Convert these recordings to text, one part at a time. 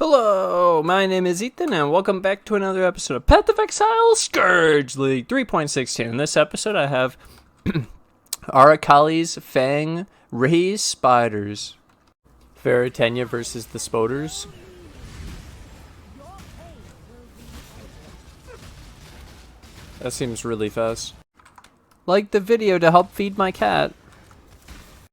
Hello, my name is Ethan, and welcome back to another episode of Path of Exile Scourge League 3.16. In this episode, I have Arakaali'S Fang Raise Spiders. Veritania versus the Spoders. That seems really fast. Like the video to help feed my cat.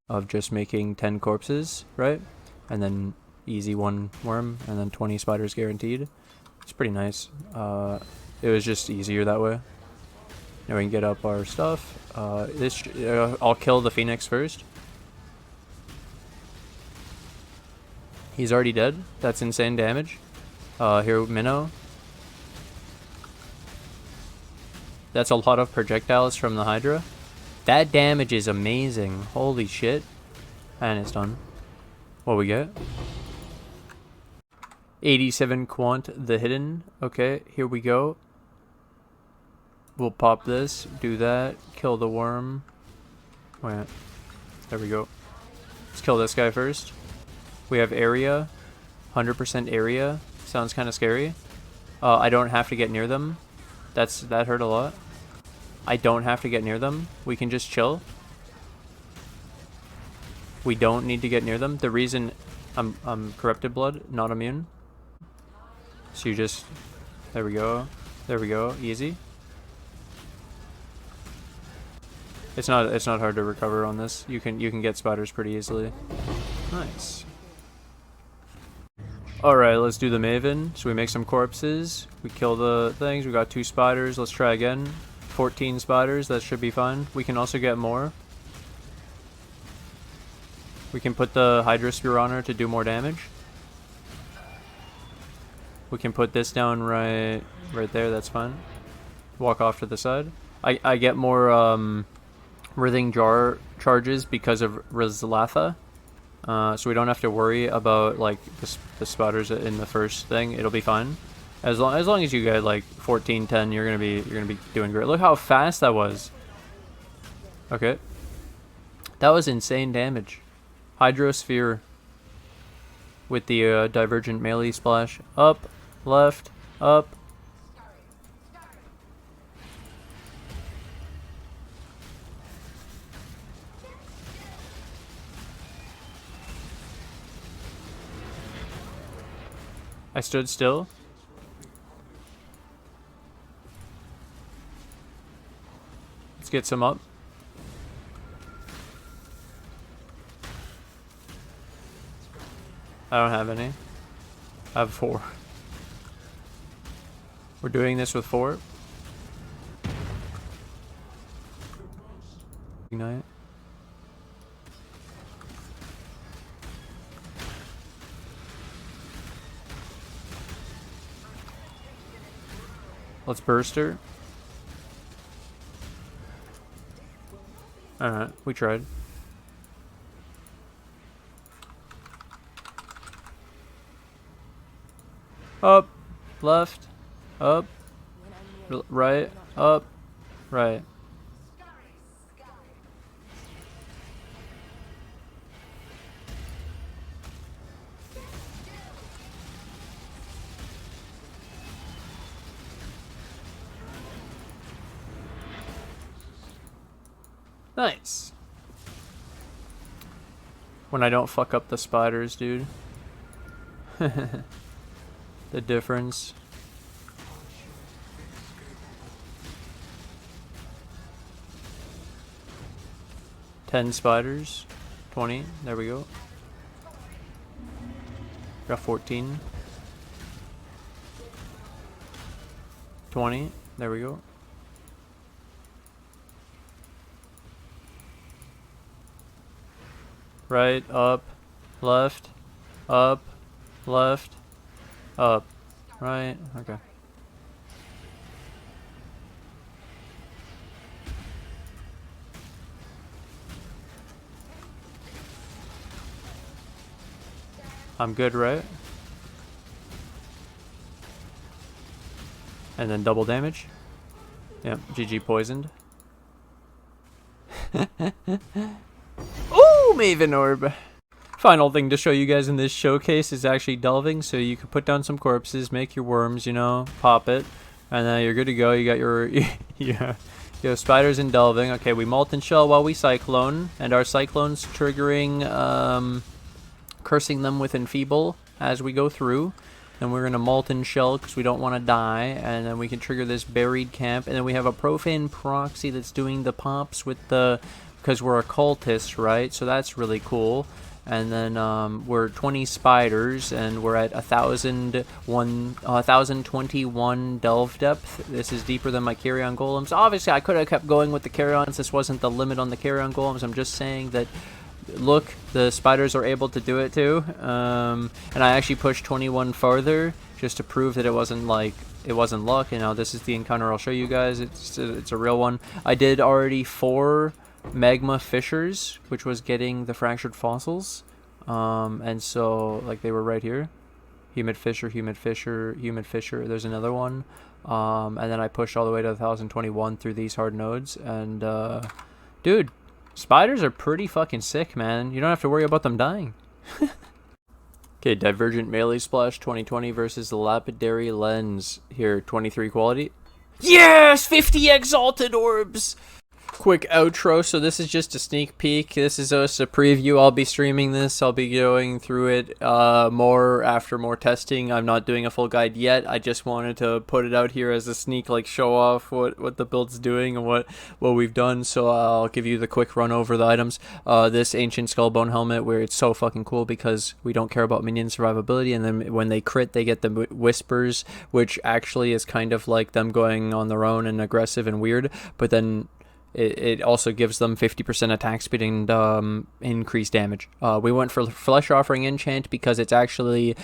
Of just making 10 corpses, right? And then easy 1 worm, and then 20 spiders guaranteed. It's pretty nice. It was just easier that way. Now we can get up our stuff. I'll kill the phoenix first. He's already dead. That's insane damage. Here, minnow. That's a lot of projectiles from the Hydra. That damage is amazing. Holy shit. And it's done. What we get? 87 quant the hidden. Okay, here we go. We'll pop this, do that, kill the worm. Wait, there we go. Let's kill this guy first. We have area, 100% area. Sounds kind of scary. I don't have to get near them. That hurt a lot. I don't have to get near them. We can just chill. We don't need to get near them. The reason I'm corrupted blood, not immune. So you just, there we go, easy. It's not hard to recover on this. You can get spiders pretty easily. Nice. All right, let's do the Maven. So we make some corpses. We kill the things. We got 2 spiders. Let's try again. 14 spiders. That should be fine. We can also get more. We can put the Hydra Spear on her to do more damage. We can put this down right there, that's fine. Walk off to the side. I get more Writhing Jar charges because of Rizlatha. So we don't have to worry about like the spiders in the first thing. It'll be fine. As long as you get like 14, 10, you're gonna be doing great. Look how fast that was. Okay. That was insane damage. Hydrosphere with the divergent melee splash. Up, left, up. I stood still. Let's get some up. I don't have any. I have 4. We're doing this with 4. Ignite. Let's burst her. Alright, we tried. Up, left, up, right, up, right. Nice. When I don't fuck up the spiders, dude. The difference. Ten spiders. 20. There we go. Got 14. 20. There we go. Right, up, left, up, left, up, right, okay. I'm good, right? And then double damage. Yep, GG poisoned. Ooh, Maven Orb. Final thing to show you guys in this showcase is actually delving. So you can put down some corpses, make your worms, you know, pop it, and then you're good to go. You got your yeah, you have spiders and delving. Okay, we molten shell while we cyclone, and our cyclones triggering cursing them with enfeeble as we go through. And we're gonna molten shell because we don't want to die, and then we can trigger this buried camp, and then we have a profane proxy that's doing the pops with the, because we're occultists, right? So that's really cool. And then we're 20 spiders, and we're at 1,021 delve depth. This is deeper than my carry-on golems. Obviously, I could have kept going with the carry-ons. This wasn't the limit on the carry-on golems. I'm just saying that, look, the spiders are able to do it too. And I actually pushed 21 farther just to prove that it wasn't like, it wasn't luck. You know, this is the encounter I'll show you guys. It's a real one. I did already 4 magma fissures, which was getting the fractured fossils, and so like they were right here. Humid fissure, humid fissure, humid fissure. There's another one, and then I pushed all the way to 1021 through these hard nodes. And dude, spiders are pretty fucking sick, man. You don't have to worry about them dying. Okay, Divergent Melee Splash 2020 versus the Lapidary Lens here, 23 quality. Yes, 50 Exalted Orbs. Quick outro. So this is just a sneak peek. This is just a preview. I'll be streaming this. I'll be going through it more after more testing. I'm not doing a full guide yet. I just wanted to put it out here as a sneak, like show off what the build's doing and what we've done. So I'll give you the quick run over the items. This Ancient Skullbone helmet, where it's so fucking cool because we don't care about minion survivability, and then when they crit they get the whispers, which actually is kind of like them going on their own and aggressive and weird, but then it also gives them 50% attack speed and increased damage. We went for Flesh Offering Enchant because it's actually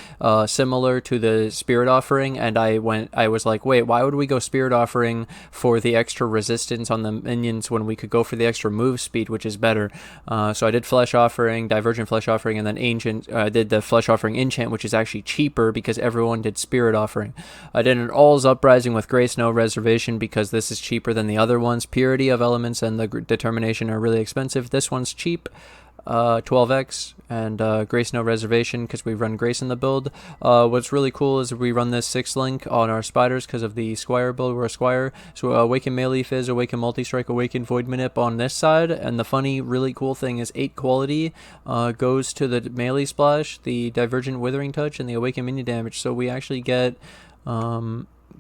similar to the Spirit Offering, and I was like, wait, why would we go Spirit Offering for the extra resistance on the minions when we could go for the extra move speed, which is better? So I did Flesh Offering, Divergent Flesh Offering, and then Ancient. I did the Flesh Offering Enchant, which is actually cheaper because everyone did Spirit Offering. I did an All's Uprising with Grace No Reservation because this is cheaper than the other ones. Purity of Elements and the Determination are really expensive. This one's cheap, 12x, and Grace No Reservation because we run Grace in the build. What's really cool is we run this 6 link on our spiders because of the Squire build. We're a Squire, so Awaken Melee Phys, Awaken Multi-Strike, Awaken Void Manip on this side. And the funny, really cool thing is 8 quality goes to the Melee Splash, the Divergent Withering Touch, and the Awaken Minion Damage. So we actually get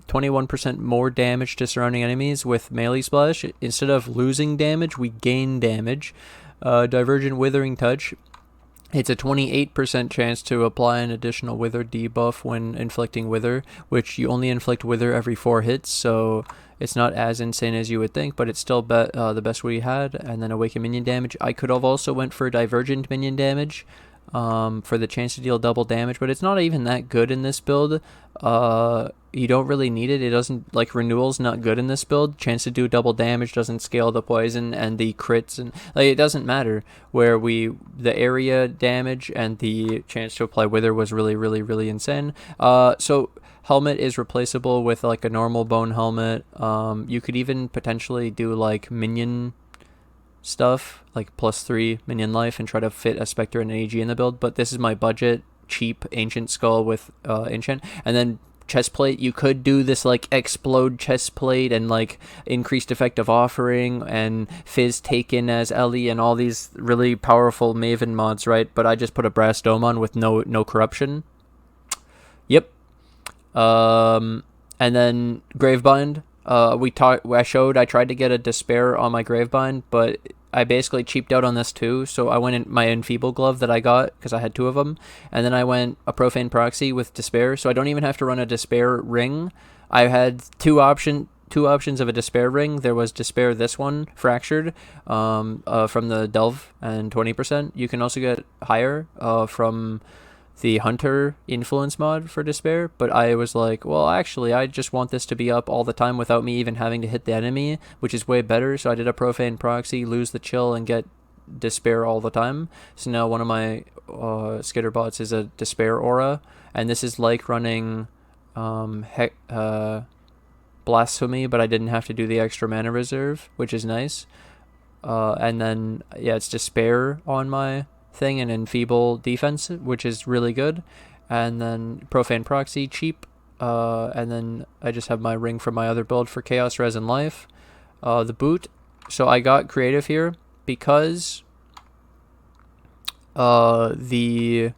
21% more damage to surrounding enemies with Melee Splash. Instead of losing damage, we gain damage. Divergent Withering Touch, it's a 28% chance to apply an additional Wither debuff when inflicting Wither, which you only inflict Wither every 4 hits, so it's not as insane as you would think, but it's still the best we had. And then Awaken Minion Damage. I could have also went for Divergent Minion Damage, for the chance to deal double damage, but it's not even that good in this build. You don't really need it. It doesn't, like, Renewal's not good in this build. Chance to do double damage doesn't scale the poison and the crits, and like it doesn't matter. Where the area damage and the chance to apply Wither was really insane. So helmet is replaceable with like a normal bone helmet. You could even potentially do like minion stuff, like +3 minion life, and try to fit a Spectre and an AG in the build, but this is my budget cheap Ancient Skull with enchant. And then chestplate, you could do this like explode chestplate and like increased effective offering and phys taken as Ellie and all these really powerful Maven mods, right? But I just put a brass dome on with no corruption. Yep. And then Gravebind. I tried to get a Despair on my Gravebind, but I basically cheaped out on this too, so I went in my Enfeeble Glove that I got, because I had 2 of them, and then I went a Profane Proxy with Despair, so I don't even have to run a Despair ring. I had two options of a Despair ring. There was Despair, this one, Fractured, from the Delve, and 20%. You can also get higher from the Hunter Influence mod for Despair, but I was like, well, actually, I just want this to be up all the time without me even having to hit the enemy, which is way better. So I did a Profane Proxy, lose the chill, and get Despair all the time. So now one of my skitter bots is a Despair Aura, and this is like running Blasphemy, but I didn't have to do the extra mana reserve, which is nice. And then, yeah, it's Despair on my thing and enfeeble defense, which is really good. And then Profane Proxy, cheap. And then I just have my ring from my other build for Chaos, Res, and Life. The boot. So I got creative here because the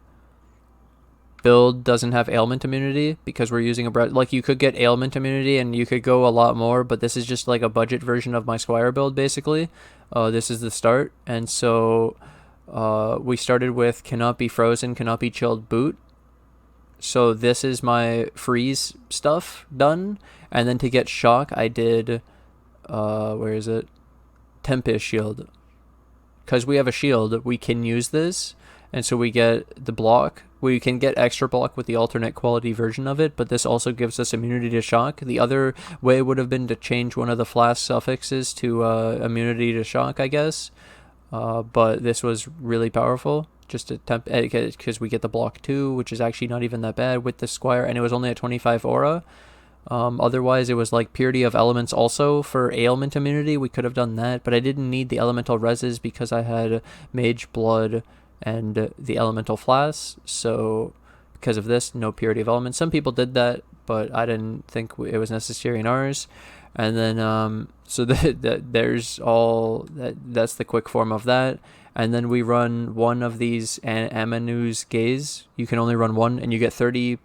build doesn't have ailment immunity, because we're using a like, you could get ailment immunity and you could go a lot more, but this is just like a budget version of my Squire build basically. This is the start, and so we started with cannot be frozen, cannot be chilled boot. So this is my freeze stuff done, and then to get shock I did where is it, Tempest shield, because we have a shield we can use this, and so we get the block. We can get extra block with the alternate quality version of it, but this also gives us immunity to shock. The other way would have been to change one of the flask suffixes to immunity to shock, I guess. But this was really powerful, just to temp, because we get the block too, which is actually not even that bad with the Squire, and it was only at 25 aura. Otherwise it was like Purity of Elements also for ailment immunity. We could have done that, but I didn't need the elemental reses because I had Mage Blood and the elemental flasks, so because of this, no Purity of Elements. Some people did that, but I didn't think it was necessary in ours. And then so there's all that's the quick form of that. And then we run one of these Amanu's Gaze. You can only run one, and you get 30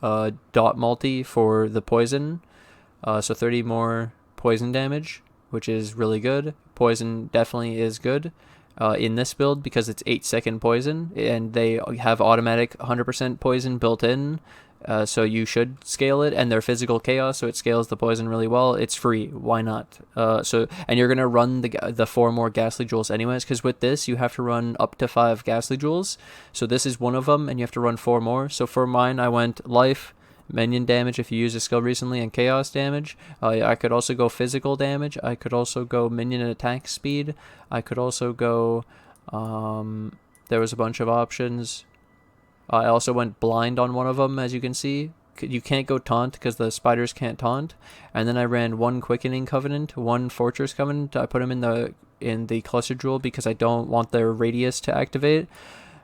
dot multi for the poison, so 30 more poison damage, which is really good. Poison definitely is good in this build because it's 8-second poison, and they have automatic 100% poison built in, so you should scale it, and they're physical chaos, so it scales the poison really well. It's free, why not? And you're gonna run the 4 more ghastly jewels anyways, because with this you have to run up to 5 ghastly jewels, so this is one of them, and you have to run 4 more. So for mine I went life, minion damage if you use a skill recently, and chaos damage. I could also go physical damage. I could also go minion and attack speed. I could also go there was a bunch of options. I also went blind on one of them, as you can see. You can't go taunt because the spiders can't taunt. And then I ran 1 quickening covenant, 1 fortress covenant. I put them in the cluster jewel because I don't want their radius to activate.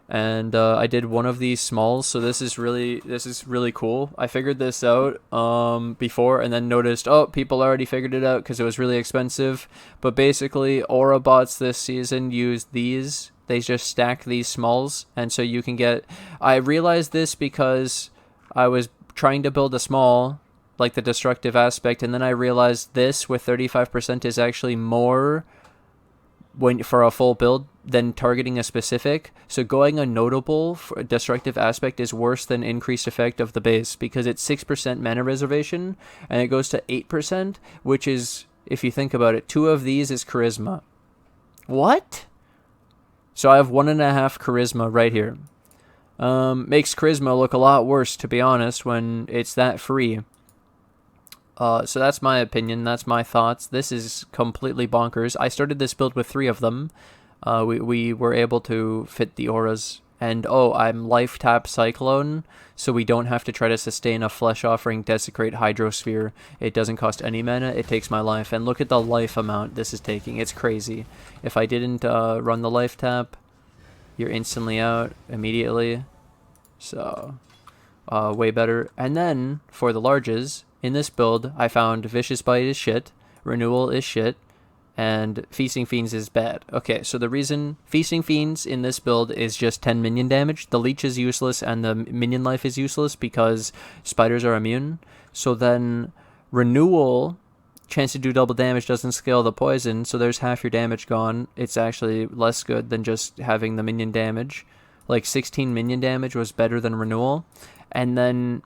And I did one of these smalls, so this is really cool. I figured this out before, and then noticed, oh, people already figured it out because it was really expensive. But basically, aura bots this season use these. They just stack these smalls, and so you can get... I realized this because I was trying to build a small, like the destructive aspect, and then I realized this with 35% is actually more for a full build than targeting a specific. So going a notable for a destructive aspect is worse than increased effect of the base, because it's 6% mana reservation and it goes to 8%, which is, if you think about it, 2 of these is charisma. What? So I have 1.5 charisma right here. Makes charisma look a lot worse, to be honest, when it's that free. So that's my opinion, that's my thoughts. This is completely bonkers. I started this build with 3 of them. We were able to fit the auras. And I'm life tap Cyclone, so we don't have to try to sustain a Flesh Offering Desecrate Hydrosphere. It doesn't cost any mana, it takes my life. And look at the life amount this is taking, it's crazy. If I didn't run the life tap, you're instantly out immediately. So, way better. And then, for the larges, in this build, I found Vicious Bite is shit, Renewal is shit, and Feasting Fiends is bad. Okay, so the reason Feasting Fiends in this build is just 10 minion damage. The Leech is useless and the minion life is useless because spiders are immune. So then Renewal, chance to do double damage, doesn't scale the poison, so there's half your damage gone. It's actually less good than just having the minion damage. Like 16 minion damage was better than Renewal. And then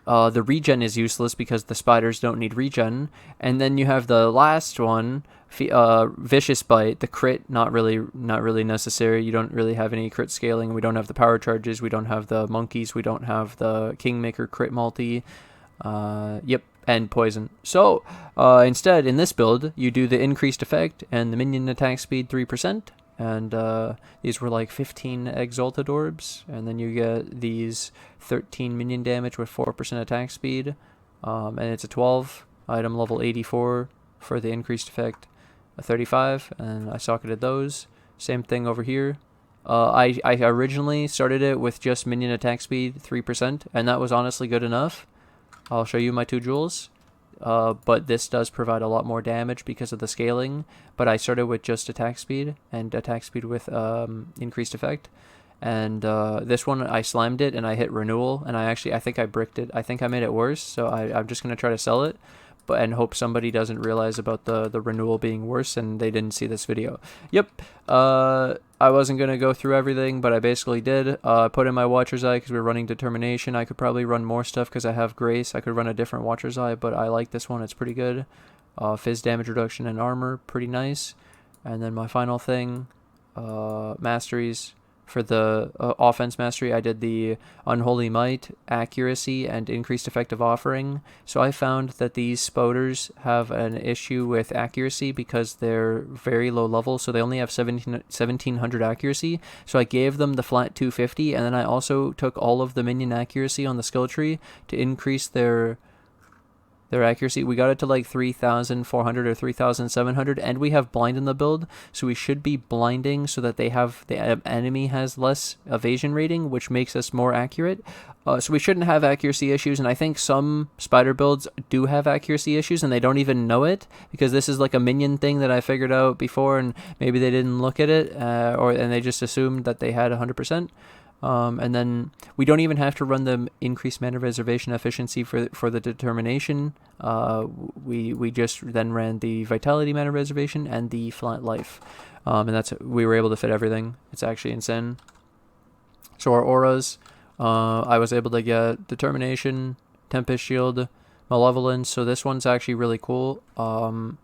the regen is useless because the spiders don't need regen. And then you have the last one, Vicious Bite, the crit, not really necessary. You don't really have any crit scaling. We don't have the power charges. We don't have the monkeys. We don't have the Kingmaker crit multi. Yep, and poison. So instead, in this build, you do the increased effect and the minion attack speed 3%. And these were like 15 Exalted Orbs, and then you get these 13 minion damage with 4% attack speed, and it's a 12 item level 84 for the increased effect, a 35, and I socketed those. Same thing over here, I originally started it with just minion attack speed 3%, and that was honestly good enough. I'll show you my 2 jewels. But this does provide a lot more damage because of the scaling. But I started with just attack speed, and attack speed with increased effect. And this one, I slammed it, and I hit renewal, and I think I bricked it. I think I made it worse, so I'm just going to try to sell it, and hope somebody doesn't realize about the renewal being worse, and they didn't see this video. Yep, I wasn't going to go through everything, but I basically did. Put in my Watcher's Eye because we're running Determination. I could probably run more stuff because I have Grace. I could run a different Watcher's Eye, but I like this one. It's pretty good. Phys damage reduction and armor, pretty nice. And then my final thing, masteries. For the offense mastery, I did the Unholy Might, Accuracy, and Increased Effective Offering. So I found that these spoders have an issue with accuracy because they're very low level, so they only have 1700 accuracy. So I gave them the flat 250, and then I also took all of the minion accuracy on the skill tree to increase their accuracy. We got it to like 3,400 or 3,700, and we have blind in the build, so we should be blinding so that the enemy has less evasion rating, which makes us more accurate. So we shouldn't have accuracy issues, and I think some spider builds do have accuracy issues and they don't even know it, because this is like a minion thing that I figured out before, and maybe they didn't look at it, and they just assumed that they had 100%. And then we don't even have to run the increased mana reservation efficiency for the determination. We just then ran the vitality mana reservation and the flat life, and we were able to fit everything. It's actually insane. So our auras, I was able to get determination, tempest shield, malevolence. So this one's actually really cool. You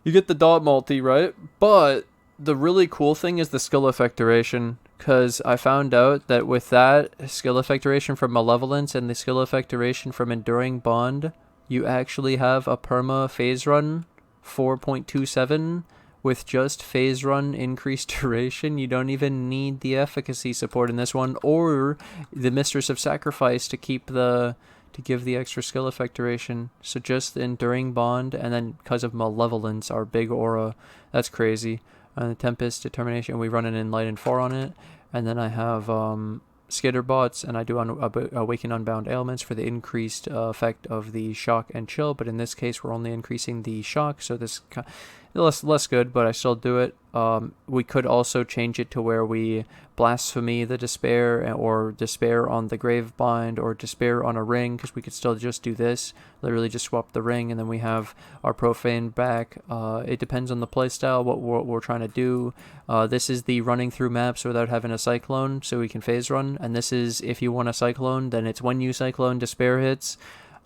get the dot multi, right? But the really cool thing is the skill effect duration, because I found out that with that skill effect duration from Malevolence and the skill effect duration from Enduring Bond, you actually have a perma phase run 4.27 with just phase run increased duration. You don't even need the efficacy support in this one, or the Mistress of Sacrifice to give the extra skill effect duration. So just the Enduring Bond, and then because of Malevolence, our big aura, that's crazy. The Tempest, Determination, we run an Enlightened 4 on it. And then I have Skitter Bots, and I do Awaken Unbound Ailments for the increased effect of the Shock and Chill. But in this case, we're only increasing the Shock, so this less good, but I still do it. We could also change it to where we Blasphemy the Despair, or Despair on the Grave Bind, or Despair on a Ring, because we could still just do this. Literally just swap the ring, and then we have our Profane back. It depends on the playstyle, what we're trying to do. This is the running through maps without having a Cyclone, so we can phase run. And this is, if you want a Cyclone, then it's when you Cyclone, Despair hits.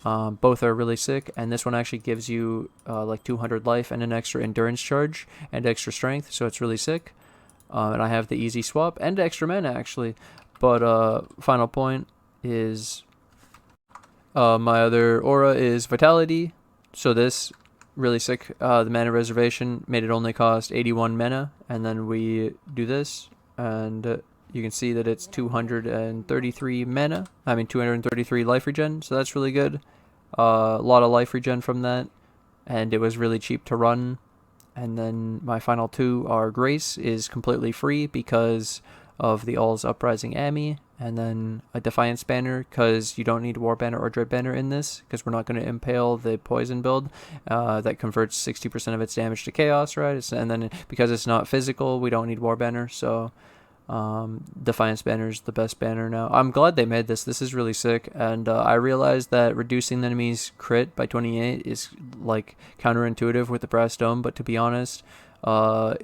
Both are really sick, and this one actually gives you like 200 life and an extra endurance charge and extra strength, so it's really sick. And I have the easy swap and extra mana actually. But final point is my other aura is Vitality, so this really sick. The mana reservation made it only cost 81 mana, and then we do this, and you can see that it's 233 mana. 233 life regen, so that's really good. A lot of life regen from that, and it was really cheap to run. And then my final two are Grace is completely free because of the All's Uprising Ami, and then a Defiance Banner because you don't need War Banner or Dread Banner in this, because we're not going to impale the Poison build that converts 60% of its damage to Chaos, right? And then because it's not physical, we don't need War Banner, so Defiance Banner is the best banner now. I'm glad they made this is really sick, and I realized that reducing the enemy's crit by 28 is like counterintuitive with the Brass Dome, but to be honest, the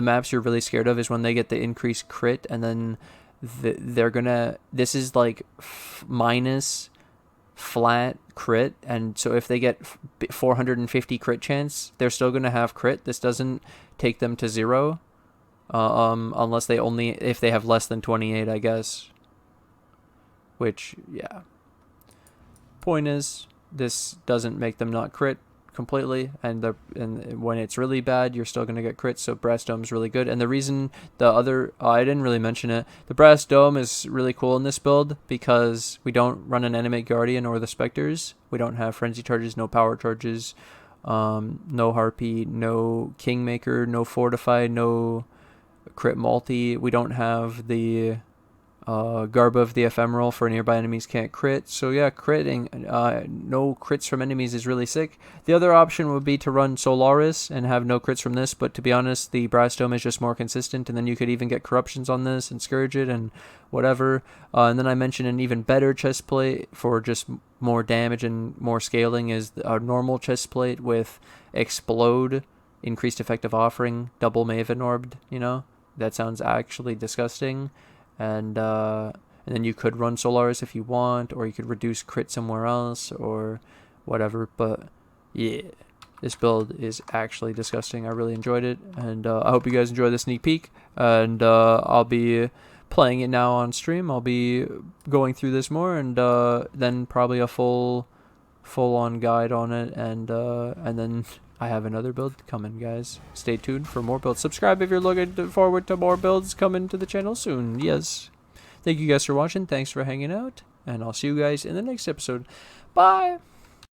maps you're really scared of is when they get the increased crit, and then this is like minus flat crit, and so if they get 450 crit chance, they're still gonna have crit. This doesn't take them to 0. Unless if they have less than 28, I guess. Which, yeah. Point is, this doesn't make them not crit completely, and when it's really bad, you're still gonna get crit. So Brass Dome's really good, and the reason I didn't really mention it. The Brass Dome is really cool in this build because we don't run an Animate Guardian or the Spectres. We don't have Frenzy charges, no power charges, no Harpy, no Kingmaker, no Fortify, no crit multi. We don't have the garb of the ephemeral for nearby enemies can't crit. So yeah, critting, no crits from enemies is really sick. The other option would be to run Solaris and have no crits from this, but to be honest, the Brass Dome is just more consistent, and then you could even get corruptions on this and Scourge it and whatever. And then I mentioned an even better chest plate for just more damage and more scaling is a normal chest plate with Explode, increased effective offering, double Maven orbed, you know? That sounds actually disgusting. And then you could run Solaris if you want, or you could reduce crit somewhere else, or whatever. But yeah, this build is actually disgusting. I really enjoyed it, and I hope you guys enjoy the sneak peek. And I'll be playing it now on stream. I'll be going through this more, and then probably a full-on guide on it, and then I have another build coming, guys. Stay tuned for more builds. Subscribe if you're looking forward to more builds coming to the channel soon. Yes. Thank you guys for watching. Thanks for hanging out. And I'll see you guys in the next episode. Bye.